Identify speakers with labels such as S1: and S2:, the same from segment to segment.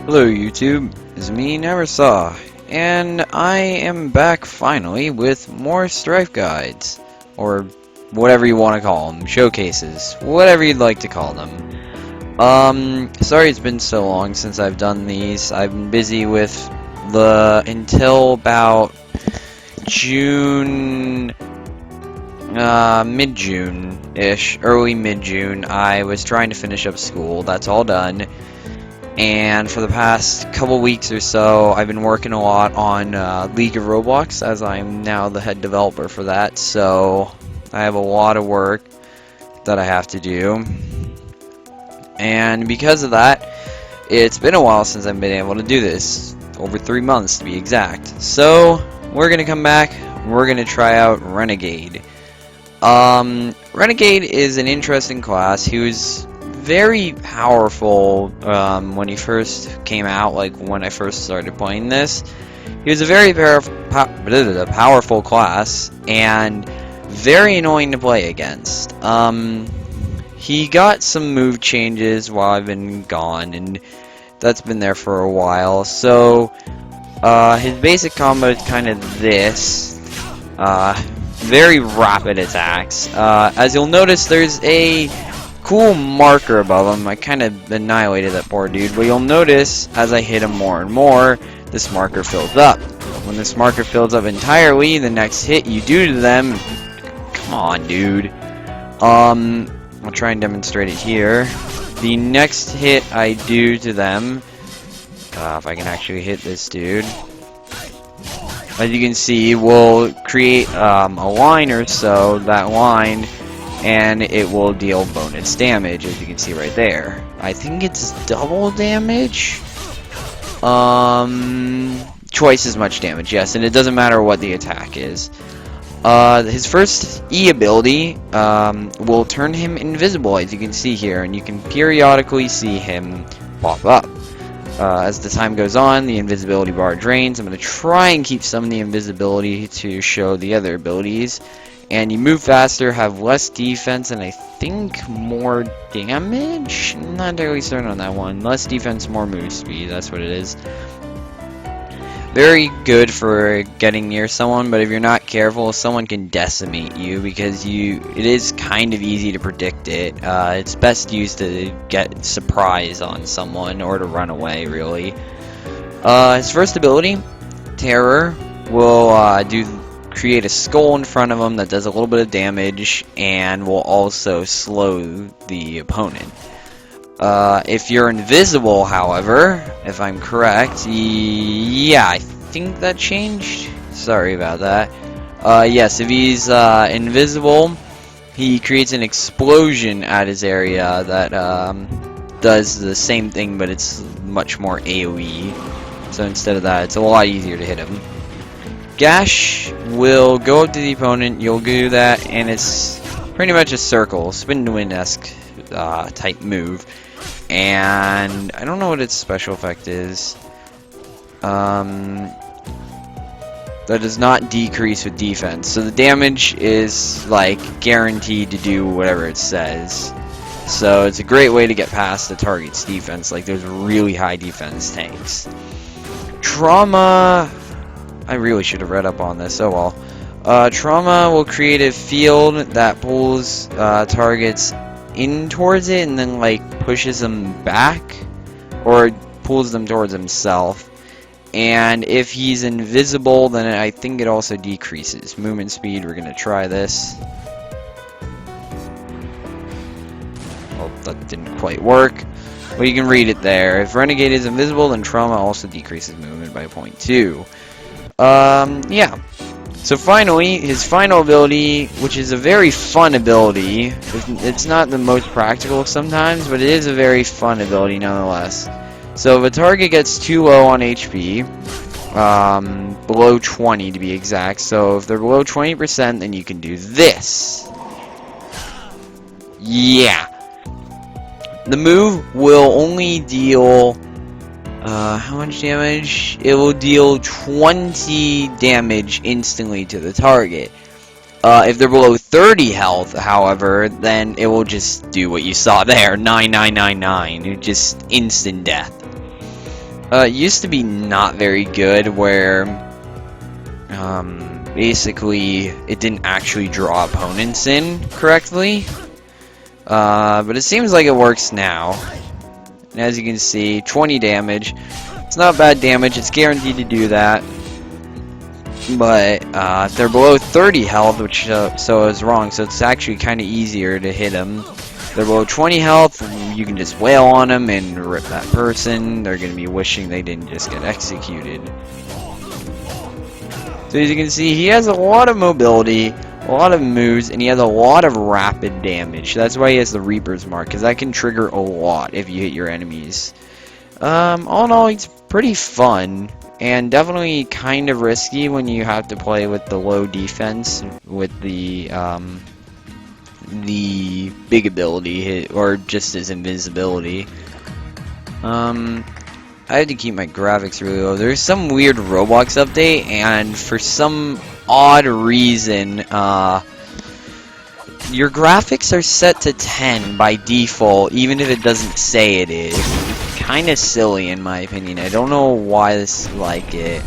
S1: Hello YouTube, it's me, Neversaw, and I am back finally with more Strife guides, or whatever you want to call them, showcases, whatever you'd like to call them. Sorry it's been so long since I've done these. I've been busy with until about June, mid-June-ish, early mid-June, I was trying to finish up school. That's all done. And for the past couple weeks or so, I've been working a lot on League of Roblox, as I'm now the head developer for that. So I have a lot of work that I have to do. And because of that, it's been a while since I've been able to do this. Over 3 months to be exact. So we're going to come back, we're going to try out Renegade. Renegade is an interesting class. He was very powerful when he first came out, like when I first started playing this. He was a very powerful class and very annoying to play against. He got some move changes while I've been gone, and that's been there for a while. So his basic combo is kind of this. Very rapid attacks. As you'll notice, there's a cool marker above him. I kind of annihilated that poor dude, but you'll notice as I hit him more and more, this marker fills up. When this marker fills up entirely, the next hit you do to them, come on dude, I'll try and demonstrate it here. The next hit I do to them, if I can actually hit this dude, as you can see, will create a line or so, that line, and it will deal bonus damage, as you can see right there. I think it's double damage? Twice as much damage, yes, and it doesn't matter what the attack is. His first E ability will turn him invisible, as you can see here, and you can periodically see him pop up. As the time goes on, the invisibility bar drains. I'm going to try and keep some of the invisibility to show the other abilities. And you move faster, have less defense, and I think more damage? Not entirely certain on that one. Less defense, more move speed, that's what it is. Very good for getting near someone, but if you're not careful, someone can decimate you because it is kind of easy to predict it. It's best used to get surprise on someone or to run away, really. His first ability, Terror, will create a skull in front of him that does a little bit of damage and will also slow the opponent. If you're invisible, however, if I'm correct, yeah, I think that changed. Sorry about that. Yes, if he's invisible, he creates an explosion at his area that does the same thing, but it's much more AoE. So instead of that, it's a lot easier to hit him. Gash will go up to the opponent, you'll do that, and it's pretty much a circle, spin-to-win-esque type move. And I don't know what its special effect is. That does not decrease with defense, so the damage is like guaranteed to do whatever it says. So it's a great way to get past the target's defense, like those really high defense tanks. Trauma, I really should have read up on this, oh well. Trauma will create a field that pulls targets in towards it and then like pushes them back, or pulls them towards himself. And if he's invisible, then I think it also decreases movement speed. We're gonna try this. Well, that didn't quite work. Well, you can read it there. If Renegade is invisible, then Trauma also decreases movement by 0.2. Yeah. So finally, his final ability, which is a very fun ability. It's not the most practical sometimes, but it is a very fun ability nonetheless. So if a target gets too low on HP, below 20 to be exact, so if they're below 20%, then you can do this. Yeah. The move will only deal how much damage? It will deal 20 damage instantly to the target. If they're below 30 health, however, then it will just do what you saw there, 9999, just instant death. It used to be not very good, where basically it didn't actually draw opponents in correctly. But it seems like it works now. And as you can see, 20 damage. It's not bad damage, it's guaranteed to do that. But if they're below 30 health, which so I was wrong, so it's actually kind of easier to hit them. If they're below 20 health, you can just wail on them and rip that person. They're going to be wishing they didn't just get executed. So as you can see, he has a lot of mobility, a lot of moves, and he has a lot of rapid damage. That's why he has the Reaper's Mark, because that can trigger a lot if you hit your enemies. All in all, he's pretty fun, and definitely kind of risky when you have to play with the low defense, with the big ability, or just his invisibility. I had to keep my graphics really low. There's some weird ROBLOX update, and for some odd reason, your graphics are set to 10 by default, even if it doesn't say it is. Kind of silly, in my opinion. I don't know why this is like it.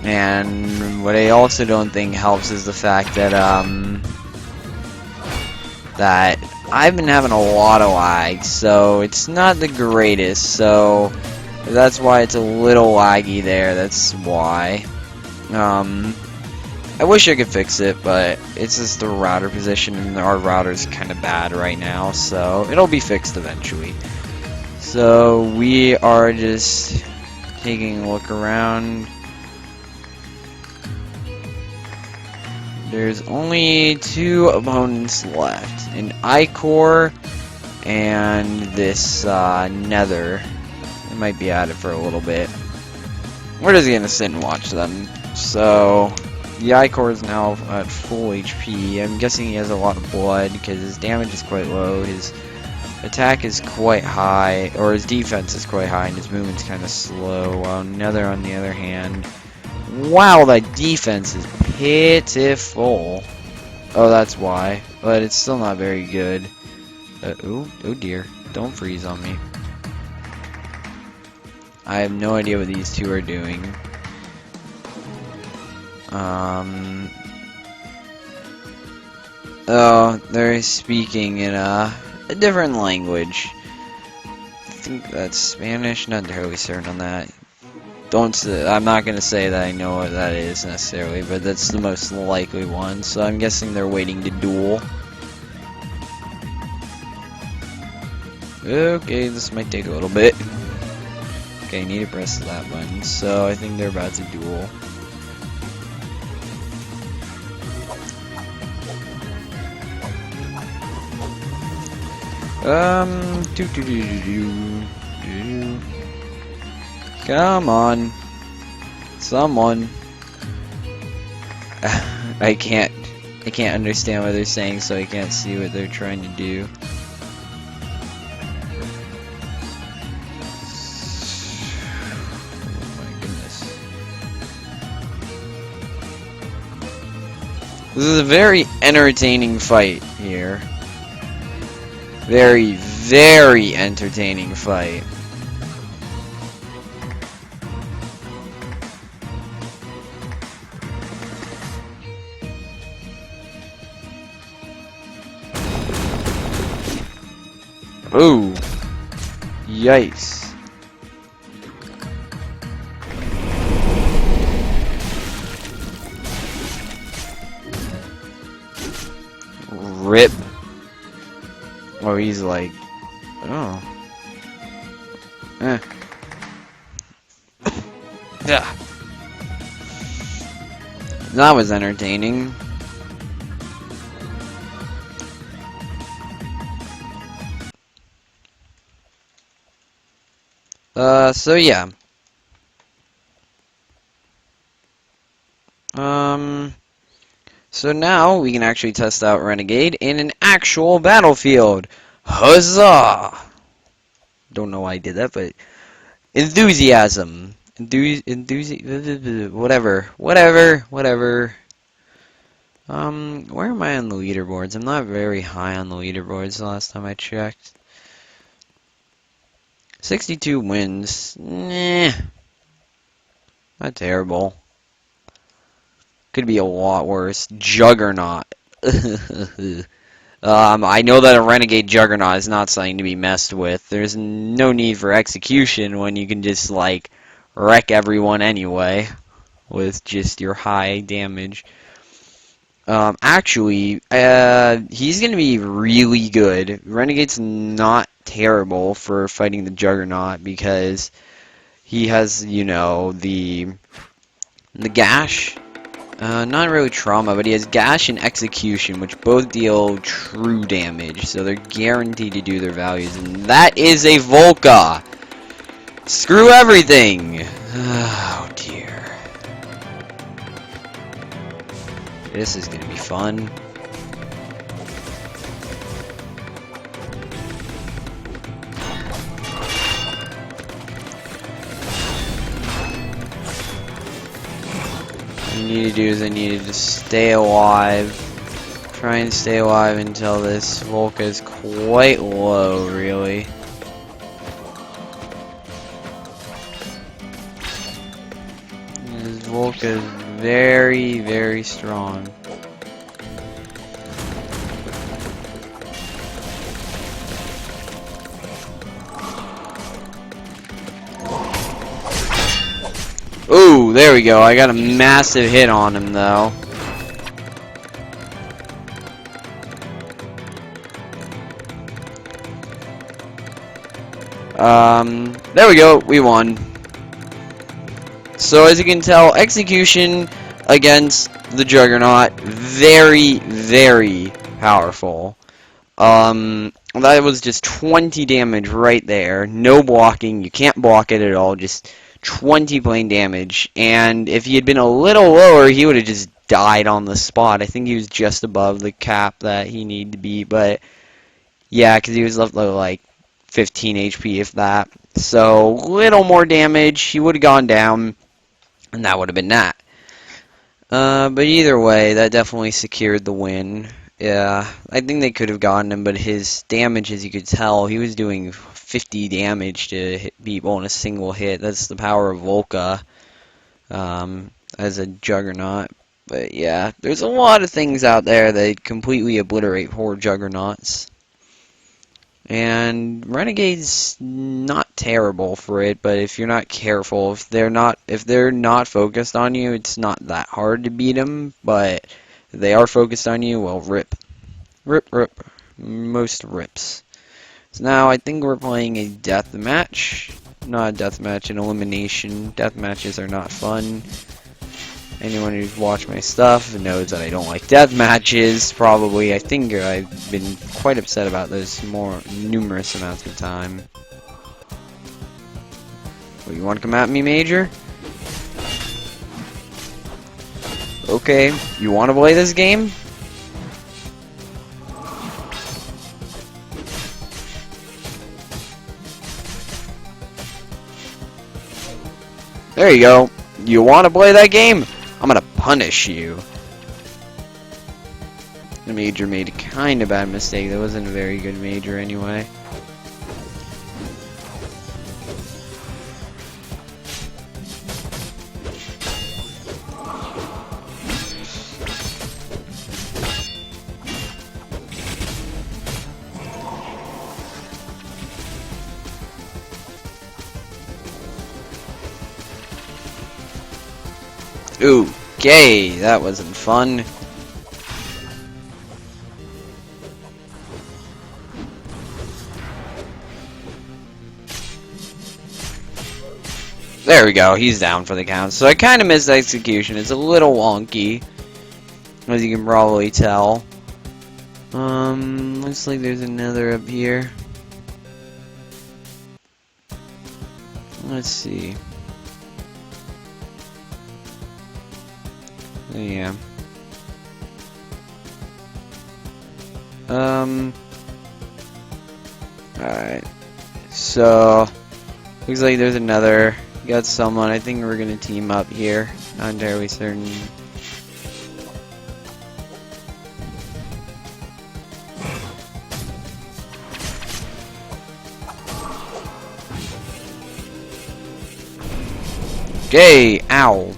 S1: And what I also don't think helps is the fact that, that I've been having a lot of lag, so it's not the greatest, so that's why it's a little laggy there, that's why. I wish I could fix it, but it's just the router position, and our router's kind of bad right now, so it'll be fixed eventually. So we are just taking a look around. There's only 2 opponents left, an I-Core and this Nether. It might be at it for a little bit. We're just gonna sit and watch them. So the I-Core is now at full HP. I'm guessing he has a lot of blood because his damage is quite low. His attack is quite high, or his defense is quite high, and his movement's kind of slow. While Nether, on the other hand, wow, that defense is pitiful. Oh, that's why. But it's still not very good. Oh dear. Don't freeze on me. I have no idea what these two are doing. Oh, they're speaking in a different language. I think that's Spanish. Not entirely certain on that. I'm not gonna say that I know what that is necessarily, but that's the most likely one. So I'm guessing they're waiting to duel. Okay, this might take a little bit. Okay, I need to press that button. So I think they're about to duel. Come on. Someone. I can't understand what they're saying, so I can't see what they're trying to do. Oh my goodness. This is a very entertaining fight here. Very, very entertaining fight. Ooh. Yikes. Rip. Oh, he's like, oh. Yeah. That was entertaining. So yeah. So now we can actually test out Renegade in an actual battlefield. Huzzah! Don't know why I did that, but enthusiasm. Whatever. Where am I on the leaderboards? I'm not very high on the leaderboards the last time I checked. 62 wins. Nah, not terrible. Could be a lot worse. Juggernaut. I know that a Renegade Juggernaut is not something to be messed with. There's no need for execution when you can just, like, wreck everyone anyway with just your high damage. Actually, he's gonna be really good. Renegade's not terrible for fighting the Juggernaut because he has, you know, the gash. Not really trauma, but he has gash and execution, which both deal true damage, so they're guaranteed to do their values, and that is a Volca! Screw everything! Oh dear. This is gonna be fun. What I need to do is I need to stay alive. Try and stay alive until this Volca is quite low, really. This Volca is very, very strong. Ooh, there we go. I got a massive hit on him, though. There we go. We won. So, as you can tell, execution against the Juggernaut, very, very powerful. That was just 20 damage right there. No blocking. You can't block it at all. Just 20 plain damage. And if he had been a little lower, he would have just died on the spot. I think he was just above the cap that he needed to be. But, yeah, because he was left with, like, 15 HP, if that. So, little more damage. He would have gone down. And that would have been that. But either way, that definitely secured the win. Yeah, I think they could have gotten him, but his damage, as you could tell, he was doing 50 damage to hit people in a single hit. That's the power of Volca as a Juggernaut. But yeah, there's a lot of things out there that completely obliterate poor Juggernauts. And Renegade's not terrible for it, but if you're not careful, if they're not focused on you, it's not that hard to beat them. But if they are focused on you, well, rip, most rips. So now I think we're playing a death match, not a death match, an elimination. Death matches are not fun. Anyone who's watched my stuff knows that I don't like death matches, probably. I think I've been quite upset about this numerous amounts of time. Well, you want to come at me, Major? Okay, you want to play this game? There you go. You want to play that game? I'm gonna punish you. The Major made a kind of bad mistake. That wasn't a very good Major anyway. Okay, that wasn't fun. There we go, he's down for the count. So I kind of missed execution. It's a little wonky, as you can probably tell. Looks like there's another up here. Let's see. Yeah. Alright. So, looks like there's another. Got someone. I think we're gonna team up here. Not entirely certain. Jay, ow.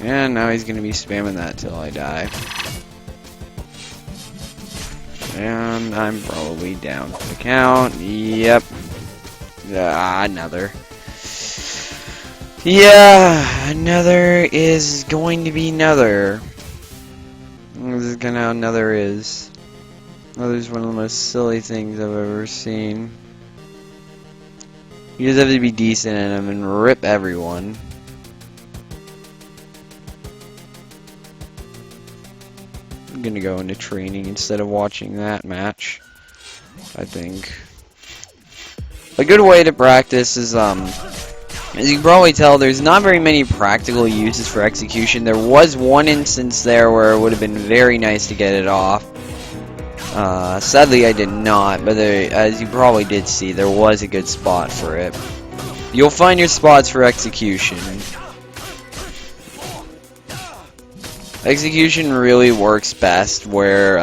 S1: And now he's gonna be spamming that till I die. And I'm probably down for the count. Yep. Another. Yeah, another is going to be another. This is kinda how another is. Another's one of the most silly things I've ever seen. You just have to be decent in them and rip everyone. I'm gonna go into training instead of watching that match, I think. A good way to practice is, as you can probably tell, there's not very many practical uses for execution. There was one instance there where it would have been very nice to get it off. Sadly I did not, but as you probably did see, there was a good spot for it. You'll find your spots for execution. Execution really works best where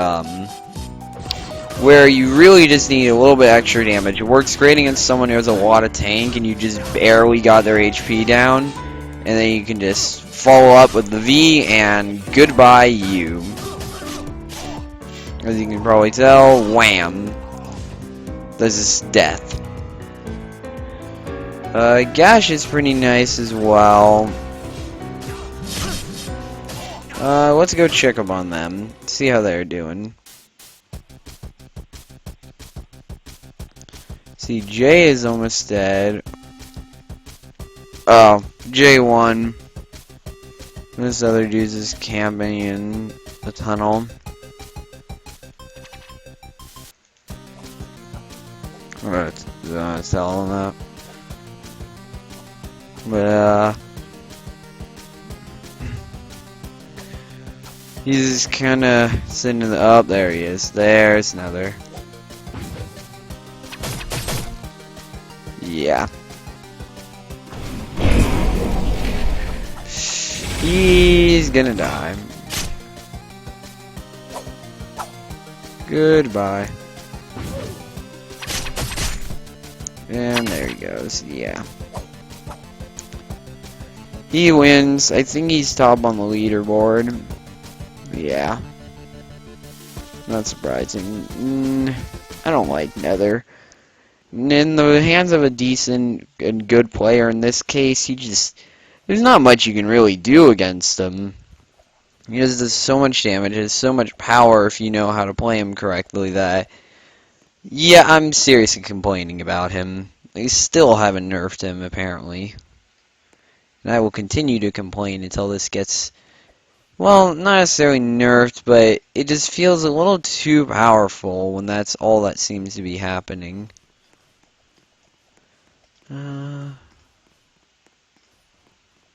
S1: you really just need a little bit extra damage. It works great against someone who has a lot of tank and you just barely got their HP down, and then you can just follow up with the V and goodbye you. As you can probably tell, wham. This is death. Gash is pretty nice as well. Let's go check up on them. See how they're doing. See, Jay is almost dead. Oh, Jay won. This other dude's just camping in the tunnel. Alright, tell him that. But, he's just kinda sitting in the, oh, there he is. There's another. Yeah. He's gonna die. Goodbye. And there he goes, yeah. He wins. I think he's top on the leaderboard. Yeah. Not surprising. I don't like Nether. In the hands of a decent and good player, in this case, there's not much you can really do against him. He does so much damage, has so much power if you know how to play him correctly that, yeah, I'm seriously complaining about him. They still haven't nerfed him, apparently. And I will continue to complain until this gets, well, not necessarily nerfed, but it just feels a little too powerful when that's all that seems to be happening.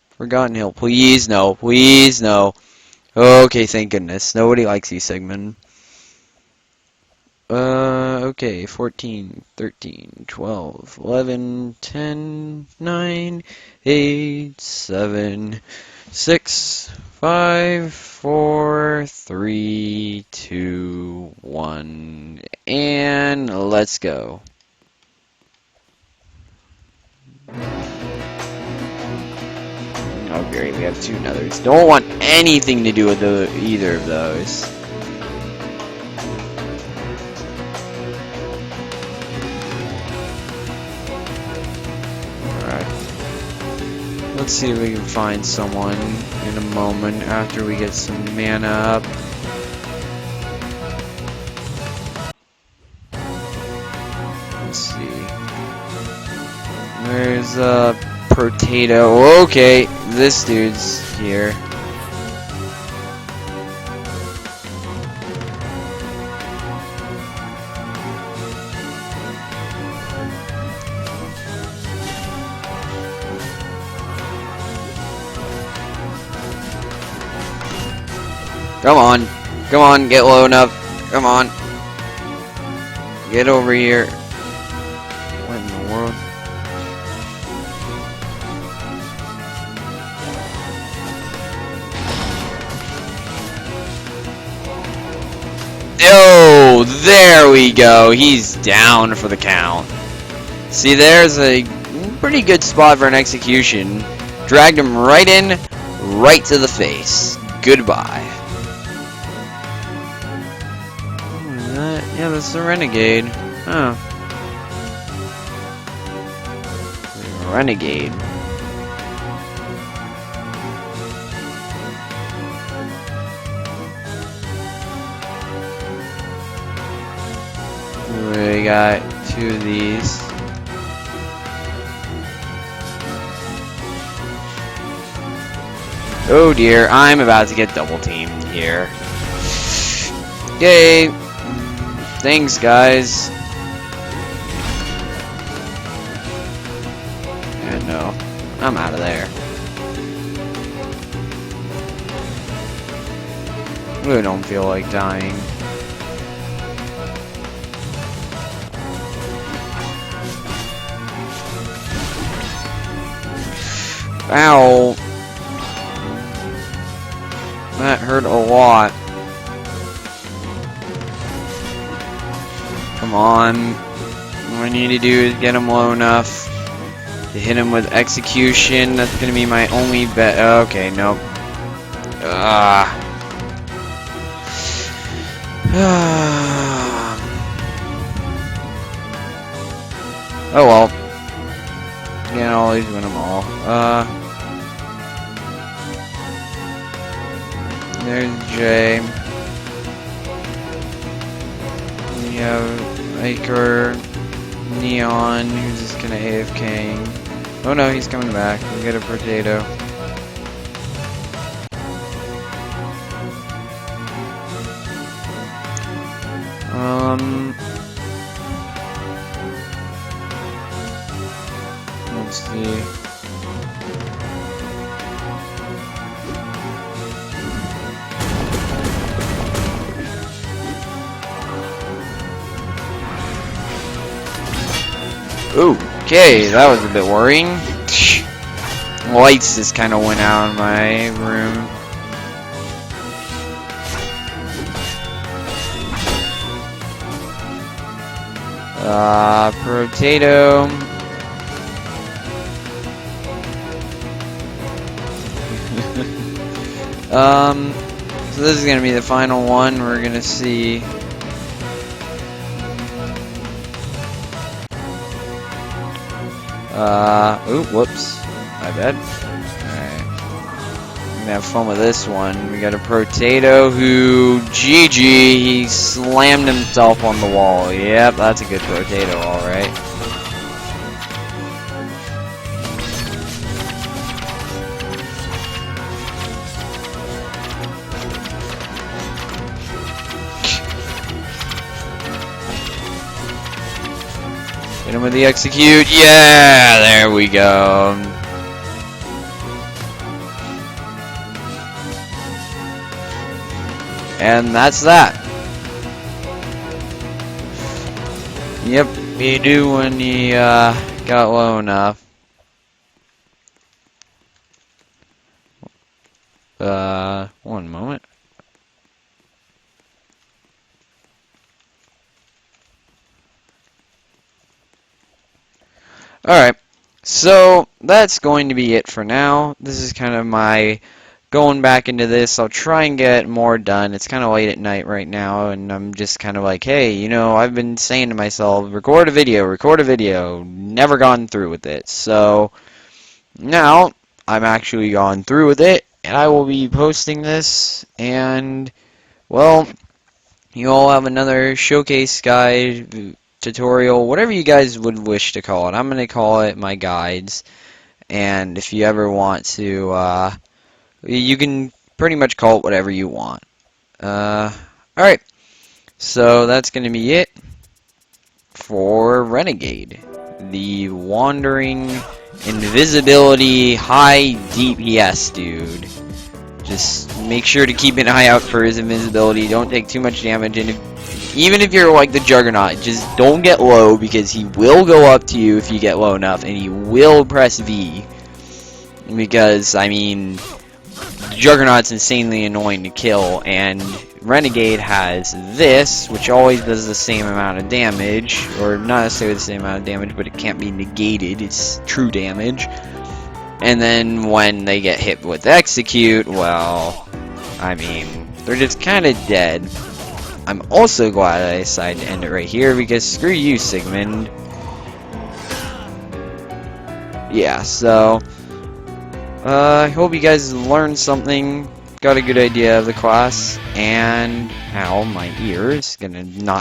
S1: Forgotten Hill, please no, please no. Okay, thank goodness. Nobody likes you, Sigmund. Okay, 14, 13, 12, 11, 10, 9, 8, 7, 6, 5, 4, 3, 2, 1, and let's go. Oh great, we have two Nethers. Don't want anything to do with either of those. Alright. Let's see if we can find someone in a moment after we get some mana up. Let's see. There's a potato. Okay, this dude's here. Come on. Come on, get low enough. Come on. Get over here. What in the world? Oh, there we go. He's down for the count. See, there's a pretty good spot for an execution. Dragged him right in, right to the face. Goodbye. Yeah, that's the Renegade. Huh. Renegade. We got 2 of these. Oh dear, I'm about to get double teamed here. Yay! Thanks, guys. And no, I'm out of there. Really don't feel like dying. Ow! That hurt a lot. Come on. What I need to do is get him low enough to hit him with execution. That's gonna be my only bet. Okay, nope. Oh well. Can't always win them all. There's Jay. We have Iker, Neon, who's just gonna AFK. Oh no, he's coming back. We get a potato. Let's see. Okay, that was a bit worrying. Lights just kind of went out in my room. Potato. So this is gonna be the final one. We're gonna see. Ooh, whoops. My bad. Alright. I'm gonna have fun with this one. We got a potato who, GG, he slammed himself on the wall. Yep, that's a good potato, alright. Hit him with the execute. Yeah, there we go. And that's that. Yep, he knew when he got low enough. One moment. Alright, so that's going to be it for now. This is kind of my going back into this. I'll try and get more done. It's kind of late at night right now, and I'm just kind of like, hey, you know, I've been saying to myself, record a video, never gone through with it. So now I'm actually gone through with it, and I will be posting this, and, well, you all have another showcase guide, tutorial, whatever you guys would wish to call it. I'm going to call it my guides, and if you ever want to, you can pretty much call it whatever you want. Alright, so that's going to be it for Renegade, the wandering invisibility high DPS dude. Just make sure to keep an eye out for his invisibility. Don't take too much damage, and even if you're like the Juggernaut, just don't get low, because he will go up to you if you get low enough, and he will press V. Because, I mean, Juggernaut's insanely annoying to kill, and Renegade has this, which always does the same amount of damage, or not necessarily the same amount of damage, but it can't be negated, it's true damage. And then when they get hit with execute, well, I mean, they're just kind of dead. I'm also glad I decided to end it right here, because screw you, Sigmund. Yeah, so I hope you guys learned something, got a good idea of the class, and ow, my ear is gonna not